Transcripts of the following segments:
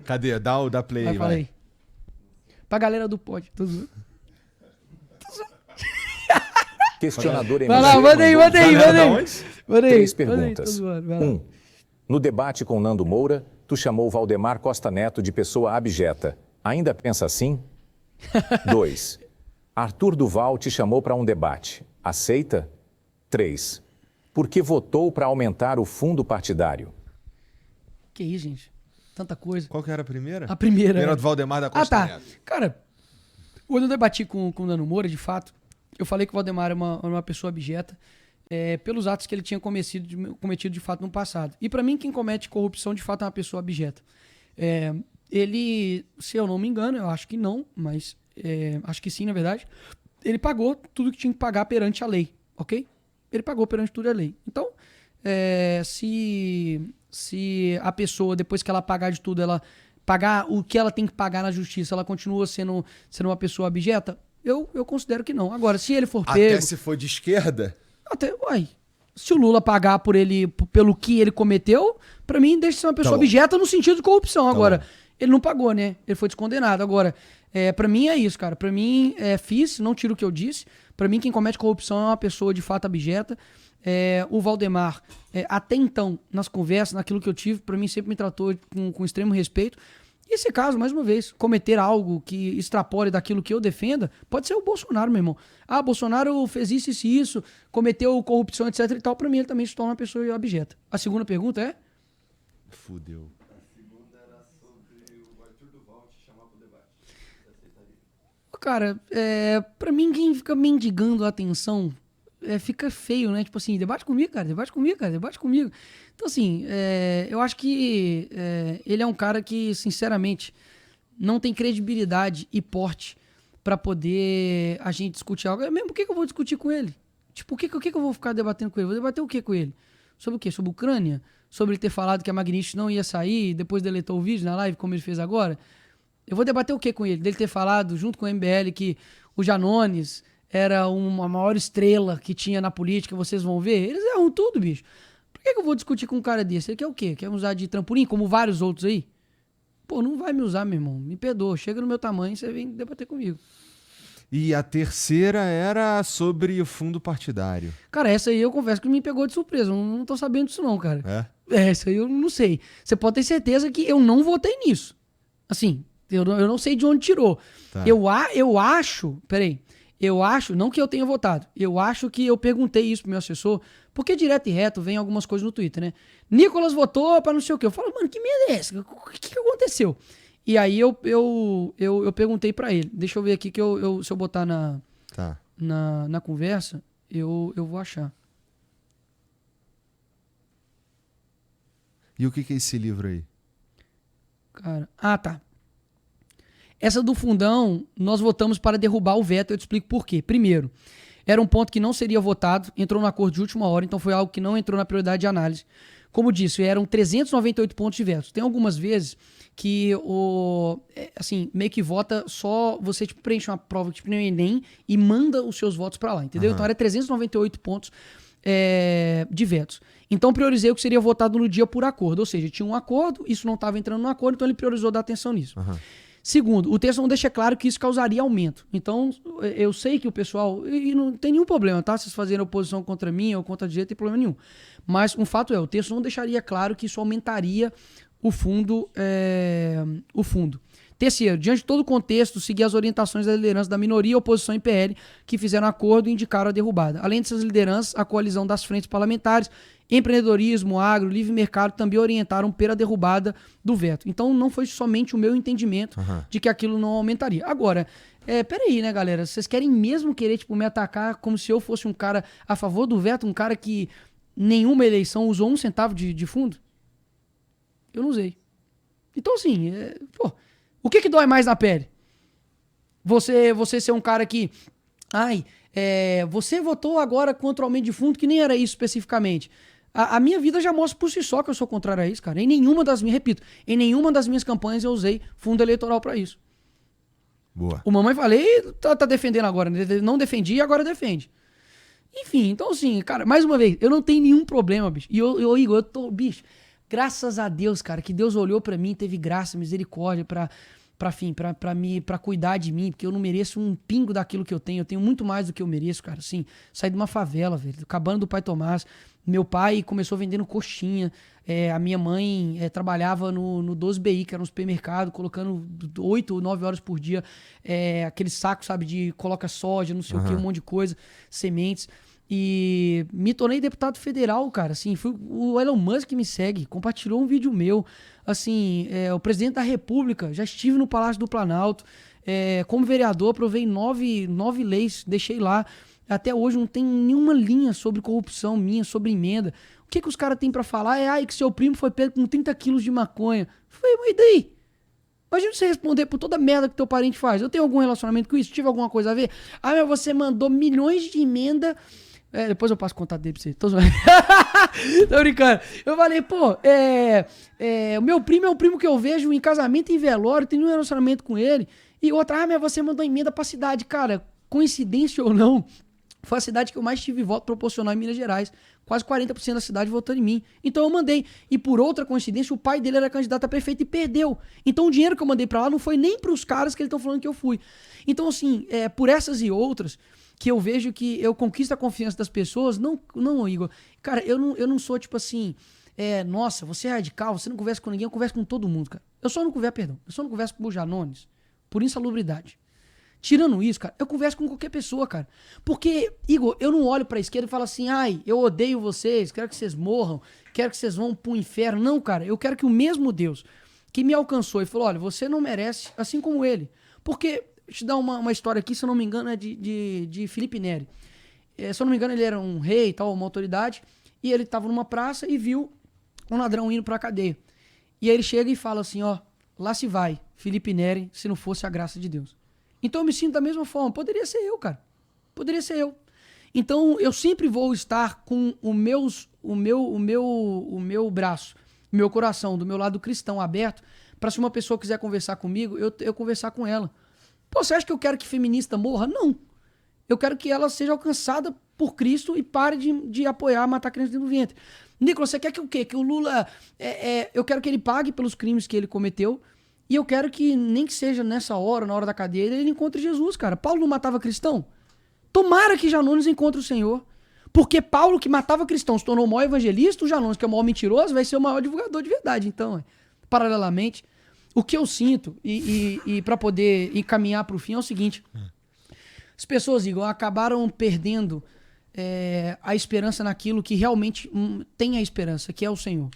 Cadê? Dá play aí, Fala vai. aí. Pra galera do pod. Tô zoando. Questionador Vai lá, manda aí. Galera da onde? Três Tô perguntas. zoando, vai lá. 1. No debate com Nando Moura, tu chamou Valdemar Costa Neto de pessoa abjeta. Ainda pensa assim? 2. Arthur Duval te chamou para um debate. Aceita? 3. Por que votou para aumentar o fundo partidário? Que isso, gente? Tanta coisa. Qual que era a primeira? A primeira. Primeira do Valdemar da Costa Neto. Cara, quando eu debati com o Nando Moura, de fato, eu falei que o Valdemar era uma pessoa abjeta pelos atos que ele tinha cometido de fato no passado. E pra mim, quem comete corrupção, de fato, é uma pessoa abjeta. Ele, se eu não me engano, eu acho que não, mas acho que sim, na verdade, ele pagou tudo que tinha que pagar perante a lei, ok? Ele pagou perante tudo a lei. Então, se a pessoa, depois que ela pagar de tudo, ela pagar o que ela tem que pagar na justiça, ela continua sendo uma pessoa abjeta, eu considero que não. Agora, se ele for pego... Até se for de esquerda? Se o Lula pagar pelo que ele cometeu, pra mim deixa de ser uma pessoa abjeta no sentido de corrupção. Agora, ele não pagou, né? Ele foi descondenado. Agora, pra mim é isso, cara. Pra mim, não tiro o que eu disse. Pra mim, quem comete corrupção é uma pessoa de fato abjeta. O Valdemar, até então, nas conversas, naquilo que eu tive, pra mim sempre me tratou com extremo respeito. E esse caso, mais uma vez, cometer algo que extrapole daquilo que eu defenda, pode ser o Bolsonaro, meu irmão. Ah, Bolsonaro fez isso, cometeu corrupção, etc e tal. Pra mim, ele também se torna uma pessoa abjeta. A segunda pergunta é? Fudeu. A segunda era sobre o Arthur Duval te chamar pro debate. Você aceitaria? Cara, pra mim, quem fica mendigando a atenção fica feio, né? Tipo assim, debate comigo, cara, debate comigo, cara, debate comigo. Então, assim, eu acho que ele é um cara que, sinceramente, não tem credibilidade e porte pra poder a gente discutir algo. Mesmo por que eu vou discutir com ele? Tipo, o que eu vou ficar debatendo com ele? Vou debater o que com ele? Sobre o quê? Sobre a Ucrânia? Sobre ele ter falado que a Magnitsky não ia sair, depois deletou o vídeo na live, como ele fez agora? Eu vou debater o que com ele? Dele ter falado, junto com o MBL, que o Janones era uma maior estrela que tinha na política, vocês vão ver. Eles erram tudo, bicho. Por que eu vou discutir com um cara desse? Ele quer o quê? Quer me usar de trampolim, como vários outros aí? Pô, não vai me usar, meu irmão. Me perdoa. Chega no meu tamanho e você vem debater comigo. E a terceira era sobre o fundo partidário. Cara, essa aí eu confesso que me pegou de surpresa. Eu não tô sabendo disso não, cara. Essa aí eu não sei. Você pode ter certeza que eu não votei nisso. Assim, eu não sei de onde tirou. Tá. Eu acho... Peraí. Eu acho, não que eu tenha votado, eu acho que eu perguntei isso pro meu assessor, porque direto e reto vem algumas coisas no Twitter, né? Nicolas votou pra não sei o quê. Eu falo, mano, que merda é essa? O que aconteceu? E aí eu perguntei pra ele. Deixa eu ver aqui que se eu botar na conversa, eu vou achar. E o que é esse livro aí? Cara, tá. Essa do fundão, nós votamos para derrubar o veto. Eu te explico por quê. Primeiro, era um ponto que não seria votado, entrou no acordo de última hora, então foi algo que não entrou na prioridade de análise. Como disse, eram 398 pontos de veto. Tem algumas vezes que assim, meio que vota só, você tipo, preenche uma prova tipo no Enem e manda os seus votos para lá, entendeu? Então era 398 pontos de vetos. Então priorizei o que seria votado no dia por acordo, ou seja, tinha um acordo, isso não estava entrando no acordo, então ele priorizou dar atenção nisso. Segundo, o texto não deixa claro que isso causaria aumento. Então, eu sei que o pessoal... E não tem nenhum problema, tá? Vocês fazerem oposição contra mim ou contra a direita, não tem problema nenhum. Mas um fato o texto não deixaria claro que isso aumentaria o fundo. Terceiro, diante de todo o contexto, seguir as orientações da liderança da minoria, oposição e PL, que fizeram acordo e indicaram a derrubada. Além dessas lideranças, a coalizão das frentes parlamentares, empreendedorismo, agro, livre mercado também orientaram pela derrubada do veto. Então não foi somente o meu entendimento de que aquilo não aumentaria. Agora, peraí, né, galera? Vocês querem mesmo querer me atacar como se eu fosse um cara a favor do veto, um cara que nenhuma eleição usou 1 centavo de fundo? Eu não usei. Então, assim, o que dói mais na pele? Você ser um cara que... você votou agora contra o aumento de fundo, que nem era isso especificamente. A minha vida já mostra por si só que eu sou contrário a isso, cara. Em nenhuma das minhas campanhas eu usei fundo eleitoral pra isso. Boa. O mamãe falei, tá defendendo agora. Não defendi e agora defende. Enfim, então assim, cara, mais uma vez, eu não tenho nenhum problema, bicho. E Igor, bicho, Graças a Deus, cara, que Deus olhou pra mim, teve graça, misericórdia pra cuidar de mim, porque eu não mereço um pingo daquilo que eu tenho muito mais do que eu mereço, cara, assim, saí de uma favela, velho, cabana do Pai Tomás, meu pai começou vendendo coxinha, a minha mãe trabalhava no 12BI, que era um supermercado, colocando 8 ou 9 horas por dia, aquele saco, sabe, de coloca soja, não sei o que, um monte de coisa, sementes. E me tornei deputado federal, cara, assim, o Elon Musk que me segue, compartilhou um vídeo meu, assim, o presidente da República, já estive no Palácio do Planalto, como vereador, aprovei 9 leis, deixei lá, até hoje não tem nenhuma linha sobre corrupção minha, sobre emenda. O que os caras têm pra falar que seu primo foi pego com 30 quilos de maconha. Eu falei, mas e daí? Imagina você responder por toda a merda que teu parente faz. Eu tenho algum relacionamento com isso? Tive alguma coisa a ver? Mas você mandou milhões de emenda. Depois eu passo o contato dele pra você. Tô zoando. Tô brincando. Eu falei, pô, o meu primo é um primo que eu vejo em casamento e em velório, tenho um relacionamento com ele. E outra, mas você mandou emenda pra cidade. Cara, coincidência ou não, foi a cidade que eu mais tive voto proporcional em Minas Gerais. Quase 40% da cidade votando em mim. Então eu mandei. E por outra coincidência, o pai dele era candidato a prefeito e perdeu. Então o dinheiro que eu mandei pra lá não foi nem pros caras que eles estão falando que eu fui. Então assim, por essas e outras, que eu vejo que eu conquisto a confiança das pessoas. Não, Igor. Cara, eu não sou tipo assim, nossa, você é radical, você não conversa com ninguém, eu converso com todo mundo, cara. Eu só não converso com o Janones por insalubridade. Tirando isso, cara, eu converso com qualquer pessoa, cara. Porque, Igor, eu não olho pra esquerda e falo assim, eu odeio vocês, quero que vocês morram, quero que vocês vão pro inferno. Não, cara, eu quero que o mesmo Deus que me alcançou e falou, olha, você não merece, assim como ele. Porque, deixa eu te dar uma história aqui, se eu não me engano, é de Felipe Neri. Se eu não me engano, ele era um rei e tal, uma autoridade, e ele tava numa praça e viu um ladrão indo pra cadeia. E aí ele chega e fala assim, lá se vai, Felipe Neri, se não fosse a graça de Deus. Então eu me sinto da mesma forma. Poderia ser eu, cara. Poderia ser eu. Então eu sempre vou estar com o meu braço, o meu coração, do meu lado cristão aberto, para se uma pessoa quiser conversar comigo, eu conversar com ela. Pô, você acha que eu quero que feminista morra? Não. Eu quero que ela seja alcançada por Cristo e pare de apoiar, matar criança dentro do ventre. Nicolas, você quer que o quê? Que o Lula... eu quero que ele pague pelos crimes que ele cometeu. E eu quero que, nem que seja nessa hora, na hora da cadeia, ele encontre Jesus, cara. Paulo não matava cristão? Tomara que Janones encontre o Senhor. Porque Paulo, que matava cristão, se tornou o maior evangelista, o Janones, que é o maior mentiroso, vai ser o maior divulgador de verdade. Então, paralelamente, o que eu sinto, e para poder encaminhar para o fim, é o seguinte. As pessoas, Igor, acabaram perdendo a esperança naquilo que realmente tem a esperança, que é o Senhor.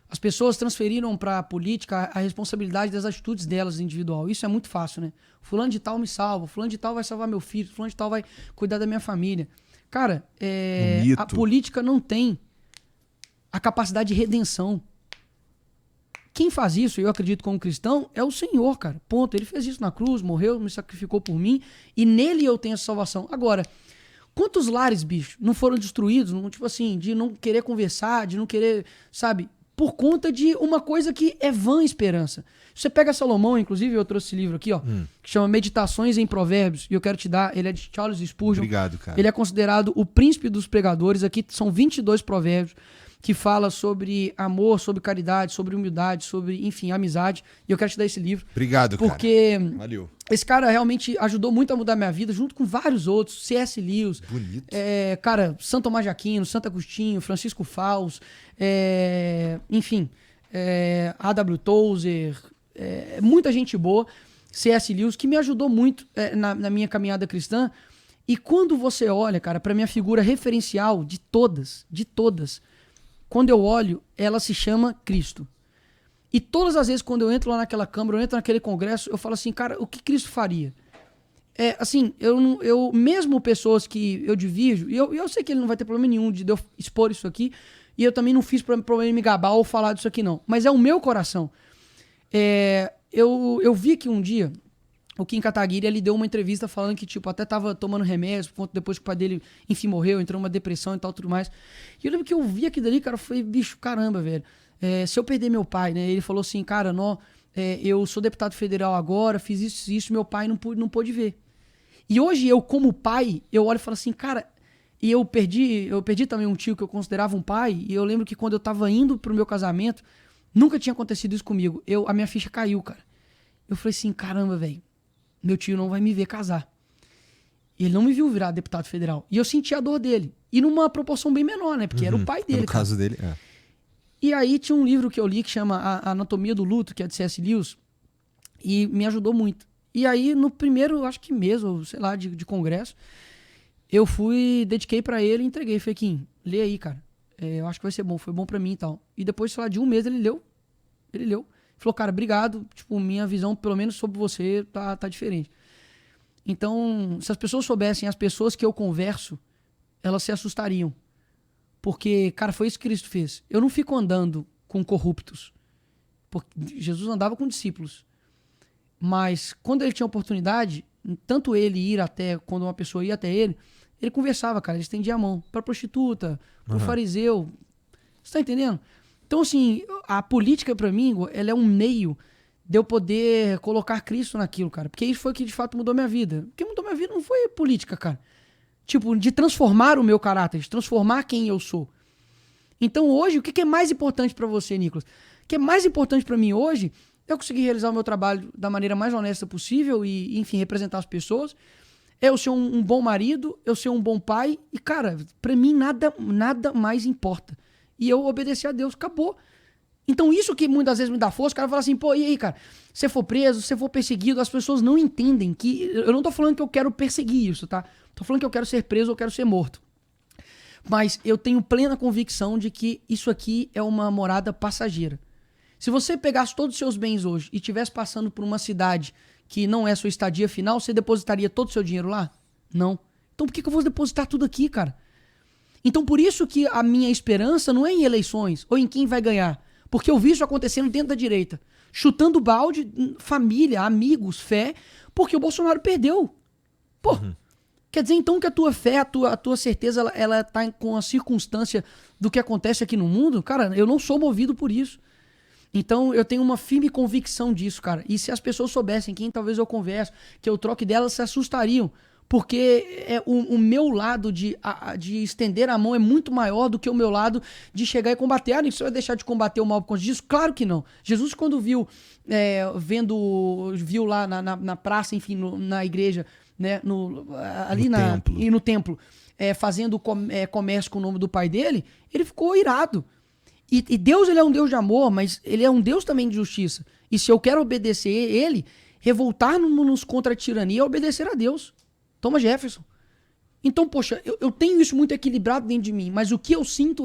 As pessoas transferiram para a política a responsabilidade das atitudes delas individual. Isso é muito fácil, né? Fulano de tal me salva, fulano de tal vai salvar meu filho, fulano de tal vai cuidar da minha família. Cara, a política não tem a capacidade de redenção. Quem faz isso, eu acredito como cristão, é o Senhor, cara. Ponto. Ele fez isso na cruz, morreu, me sacrificou por mim, e nele eu tenho essa salvação. Agora, quantos lares, bicho, não foram destruídos, tipo assim, de não querer conversar, de não querer, sabe... Por conta de uma coisa que é vã esperança. Você pega Salomão, inclusive, eu trouxe esse livro aqui, que chama Meditações em Provérbios, e eu quero te dar, ele é de Charles Spurgeon. Obrigado, cara. Ele é considerado o príncipe dos pregadores. Aqui são 22 provérbios que fala sobre amor, sobre caridade, sobre humildade, sobre, enfim, amizade. E eu quero te dar esse livro. Obrigado, porque cara. Valeu. Esse cara realmente ajudou muito a mudar minha vida, junto com vários outros. C.S. Lewis. Bonito. Cara, Santo Tomás de Aquino, Santo Agostinho, Francisco Fausto, enfim, A.W. Tozer, muita gente boa. C.S. Lewis, que me ajudou muito na minha caminhada cristã. E quando você olha, cara, pra minha figura referencial de todas, quando eu olho, ela se chama Cristo. E todas as vezes quando eu entro lá naquela câmara, eu entro naquele congresso, eu falo assim, cara, o que Cristo faria? Assim, eu mesmo pessoas que eu divido, e eu sei que ele não vai ter problema nenhum de eu expor isso aqui, e eu também não fiz problema em me gabar ou falar disso aqui não, mas é o meu coração. Eu vi que um dia, o Kim Kataguiri, ele deu uma entrevista falando que, tipo, até tava tomando remédio, depois que o pai dele, enfim, morreu, entrou numa depressão e tal, tudo mais. E eu lembro que eu vi aquilo dali, cara, eu falei, bicho, caramba, velho. Se eu perder meu pai, né? Ele falou assim, cara, eu sou deputado federal agora, fiz isso, meu pai não pôde ver. E hoje eu, como pai, eu olho e falo assim, cara, e eu perdi também um tio que eu considerava um pai, e eu lembro que quando eu tava indo pro meu casamento, Nunca tinha acontecido isso comigo. A minha ficha caiu, cara. Eu falei assim, caramba, velho, meu tio não vai me ver casar. E ele não me viu virar deputado federal. E eu senti a dor dele. E numa proporção bem menor, né? Porque era o pai dele. No caso dele, é. E aí tinha um livro que eu li que chama A Anatomia do Luto, que é de C.S. Lewis, e me ajudou muito. E aí, no primeiro, acho que mês, ou sei lá, de congresso, eu dediquei pra ele e entreguei. Falei, Kim, lê aí, cara. Eu acho que vai ser bom, foi bom pra mim e tal. E depois, sei lá, de um mês ele leu. Falou, cara, obrigado, tipo, minha visão, pelo menos sobre você, tá diferente. Então, se as pessoas soubessem, as pessoas que eu converso, elas se assustariam. Porque, cara, foi isso que Cristo fez. Eu não fico andando com corruptos. Porque Jesus andava com discípulos. Mas, quando ele tinha oportunidade, tanto ele ir até, quando uma pessoa ia até ele conversava, cara, ele estendia a mão pra prostituta, pro fariseu. Você tá entendendo? Então, assim, a política pra mim, ela é um meio de eu poder colocar Cristo naquilo, cara. Porque isso foi o que de fato mudou minha vida. O que mudou minha vida não foi política, cara. Tipo, de transformar o meu caráter, de transformar quem eu sou. Então hoje, o que é mais importante pra você, Nicolas? O que é mais importante pra mim hoje é eu conseguir realizar o meu trabalho da maneira mais honesta possível e, enfim, representar as pessoas. É eu ser um bom marido, eu ser um bom pai. E, cara, pra mim nada mais importa. E eu obedecer a Deus, acabou. Então isso que muitas vezes me dá força, o cara fala assim, pô, e aí, cara, se for preso, se for perseguido, as pessoas não entendem que... Eu não tô falando que eu quero perseguir isso, tá? Tô falando que eu quero ser preso ou quero ser morto. Mas eu tenho plena convicção de que isso aqui é uma morada passageira. Se você pegasse todos os seus bens hoje e estivesse passando por uma cidade que não é sua estadia final, você depositaria todo o seu dinheiro lá? Não. Então por que eu vou depositar tudo aqui, cara? Então por isso que a minha esperança não é em eleições ou em quem vai ganhar. Porque eu vi isso acontecendo dentro da direita. Chutando balde, família, amigos, fé, porque o Bolsonaro perdeu. Pô, quer dizer então que a tua fé, a tua certeza, ela tá com a circunstância do que acontece aqui no mundo? Cara, eu não sou movido por isso. Então eu tenho uma firme convicção disso, cara. E se as pessoas soubessem quem talvez eu converso, que eu troque delas, se assustariam. Porque o meu lado de estender a mão é muito maior do que o meu lado de chegar e combater. Ah, você vai deixar de combater o mal por conta disso? Claro que não. Jesus, quando viu lá na praça, enfim, na igreja, né, ali no templo, fazendo comércio com o nome do pai dele, ele ficou irado. E Deus, ele é um Deus de amor, mas ele é um Deus também de justiça. E se eu quero obedecer ele, revoltar-nos contra a tirania é obedecer a Deus. Thomas Jefferson. Então, poxa, eu tenho isso muito equilibrado dentro de mim, mas o que eu sinto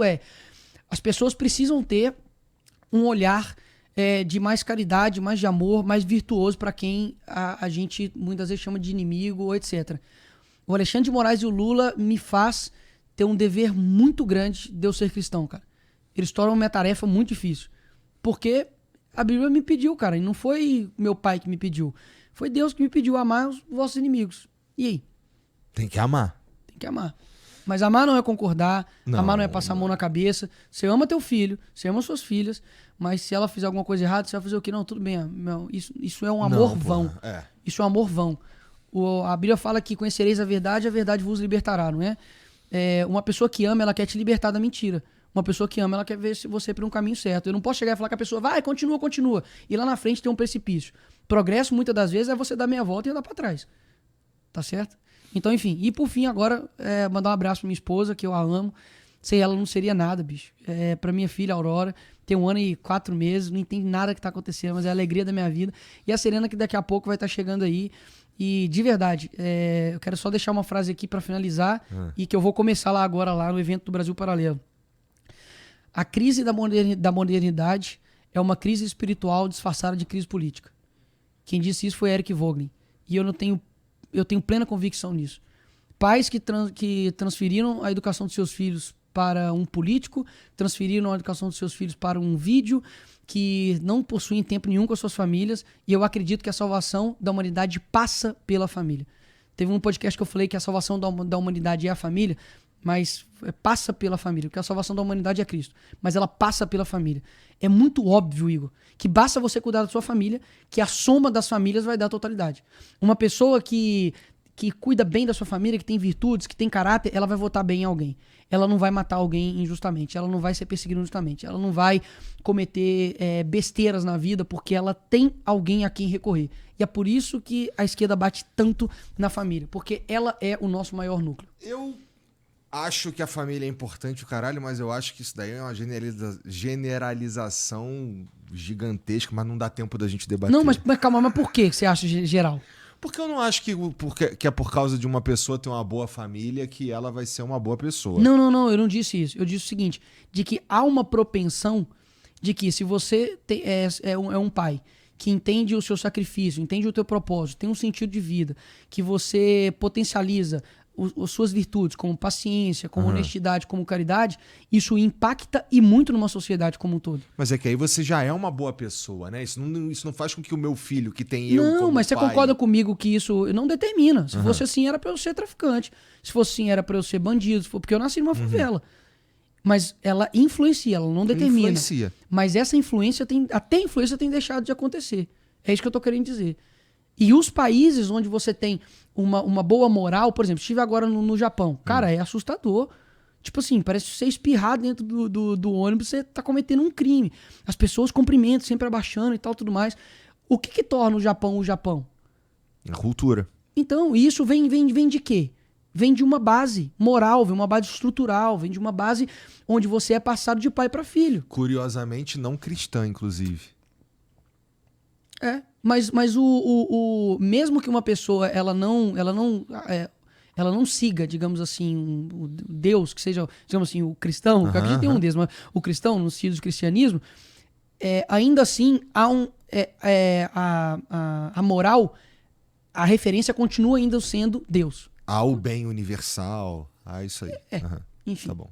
as pessoas precisam ter um olhar de mais caridade, mais de amor, mais virtuoso para quem a gente muitas vezes chama de inimigo ou etc. O Alexandre de Moraes e o Lula me faz ter um dever muito grande de eu ser cristão, cara. Eles tornam minha tarefa muito difícil. Porque a Bíblia me pediu, cara, e não foi meu pai que me pediu. Foi Deus que me pediu amar os vossos inimigos. E aí? Tem que amar. Tem que amar. Mas amar não é concordar, amar não é passar a mão na cabeça. Você ama teu filho, você ama suas filhas, mas se ela fizer alguma coisa errada, você vai fazer o quê? Não, tudo bem. Isso é um amor vão. Isso é um amor vão. A Bíblia fala que conhecereis a verdade vos libertará, não é? Uma pessoa que ama, ela quer te libertar da mentira. Uma pessoa que ama, ela quer ver você por um caminho certo. Eu não posso chegar e falar que a pessoa vai, continua. E lá na frente tem um precipício. Progresso, muitas das vezes, é você dar meia volta e andar pra trás. Tá certo? Então, enfim. E por fim, agora, mandar um abraço pra minha esposa, que eu a amo. Sem ela não seria nada, bicho. Pra minha filha, Aurora, tem 1 ano e 4 meses, não entende nada que tá acontecendo, mas é a alegria da minha vida. E a Serena, que daqui a pouco vai estar chegando aí. E, de verdade, eu quero só deixar uma frase aqui pra finalizar, e que eu vou começar lá agora, lá no evento do Brasil Paralelo. A crise da modernidade é uma crise espiritual disfarçada de crise política. Quem disse isso foi Eric Voegelin. E eu tenho plena convicção nisso. Pais que transferiram a educação dos seus filhos para um político, transferiram a educação dos seus filhos para um vídeo, que não possuem tempo nenhum com as suas famílias, e eu acredito que a salvação da humanidade passa pela família. Teve um podcast que eu falei que a salvação da humanidade é a família, mas passa pela família, porque a salvação da humanidade é Cristo, mas ela passa pela família. É muito óbvio, Igor, que basta você cuidar da sua família, que a soma das famílias vai dar a totalidade. Uma pessoa que cuida bem da sua família, que tem virtudes, que tem caráter, ela vai votar bem em alguém. ela não vai matar alguém injustamente, ela não vai ser perseguida injustamente, ela não vai cometer besteiras na vida porque ela tem alguém a quem recorrer. E é por isso que a esquerda bate tanto na família, porque ela é o nosso maior núcleo. Eu acho que a família é importante o caralho, mas eu acho que isso daí é uma generalização gigantesca, mas não dá tempo da gente debater. Não, mas calma, mas por que você acha geral? Porque eu não acho que é por causa de uma pessoa ter uma boa família que ela vai ser uma boa pessoa. Não, eu não disse isso. Eu disse o seguinte, de que há uma propensão de que se você é um pai que entende o seu sacrifício, entende o teu propósito, tem um sentido de vida, que você potencializa as suas virtudes, como paciência, como honestidade, como caridade, isso impacta e muito numa sociedade como um todo. Mas é que aí você já é uma boa pessoa, né? Isso não faz com que o meu filho, que tem eu Não, como mas você pai... concorda comigo que isso não determina. Se fosse assim, era pra eu ser traficante. Se fosse assim, era pra eu ser bandido. Porque eu nasci numa favela. Mas ela influencia, ela não determina. Influencia. Mas essa influência até a influência tem deixado de acontecer. É isso que eu tô querendo dizer. E os países onde você tem uma boa moral, por exemplo, estive agora no Japão. Cara, é assustador. Tipo assim, parece que você espirrar dentro do ônibus, você tá cometendo um crime. As pessoas cumprimentam, sempre abaixando e tal, tudo mais. O que torna o Japão? A cultura. Então, isso vem de quê? Vem de uma base moral, vem de uma base estrutural, vem de uma base onde você é passado de pai para filho. Curiosamente, não cristã, inclusive. Mas mesmo que uma pessoa ela não siga, digamos assim, o Deus, que seja, digamos assim, o cristão, que aqui tem um Deus, mas o cristão, no sentido do cristianismo, ainda assim há a moral, a referência continua ainda sendo Deus. Há o bem universal, isso aí. Enfim. Tá bom.